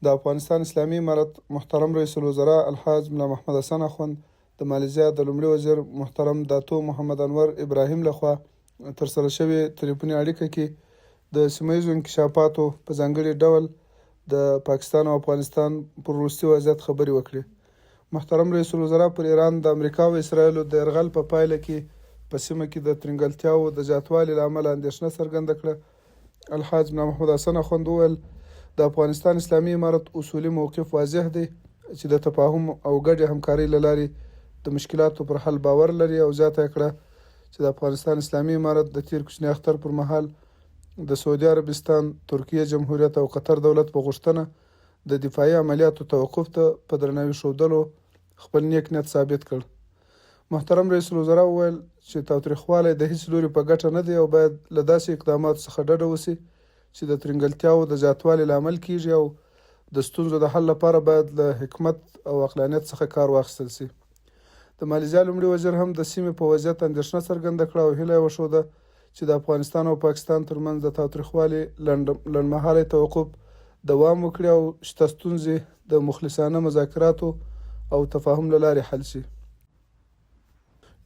د افغانستان اسلامي امارت محترم رئیس الوزرا الحاج ملا محمد حسن اخوند د مالیزیا د لومړي وزیر محترم داتو محمد انور ابراهیم لخوا ترسره شوې تلیفوني اړیکه کې د سیمه ییزو انکشافاتو په ځانګړي ډول د پاکستان او افغانستان پر وروستي وضعیت خبرې وکړې. محترم رئیس الوزرا پر ایران د امریکا او اسرایلو د یرغل په پایله کې په سیمه کې د ترنګلتیاوو د زیاتوالي له امله اندېښنه څرګنده کړه. الحاج ملا محمد حسن اخوند وویل د افغانستان اسلامي امارت اصولي موقف واضح دی چې د تفاهم او ګډې همکارۍ له لارې د مشکلاتو پر حل باور لري او زیاته کړه چې د افغانستان اسلامي امارت د تیر کوچني اختر پر مهال د سعودي عربستان، ترکیه جمهوریت او قطر دولت په غوښتنه د دفاعي عملیاتو توقف ته په درناوي ښودلو خپل نیک نیت ثابت کړ. محترم رئیس الوزرا وویل چې تاوتریخوالی د هیڅ لوري په ګټه نه دی او باید له داسې اقداماتو څخه ډډه وشي چې د ترنګلتیاوو د زیاتوالي لامل کیږي او د ستونزو د حل لپاره باید له حکمت او عقلانیت څخه کار واخیستل شي. د مالیزیا لومړي وزیر هم د سیمې په وضعیت اندېښنه څرګنده کړه او هیله یې وښوده چې د افغانستان او پاکستان ترمنځ د تاوتریخوالي لنډمهالی توقف دوام وکړي او شته ستونزې د مخلصانه مذاکراتو او تفاهم له لارې حل شي.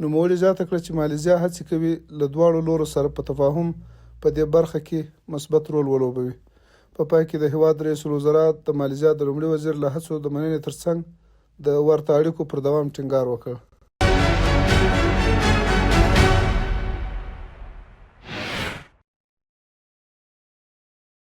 نوموړي زیاته کړه چې مالیزیا هڅې کوي له دواړو لورو سره په تفاهم په دې برخه کې مثبت رول ولوبوي. په پای کې د هیواد رئیس الوزرا د مالیزیا د لومړي وزیر له هڅو د مننې ترڅنګ د ورته اړیکو پر دوام ټینګار وکړ.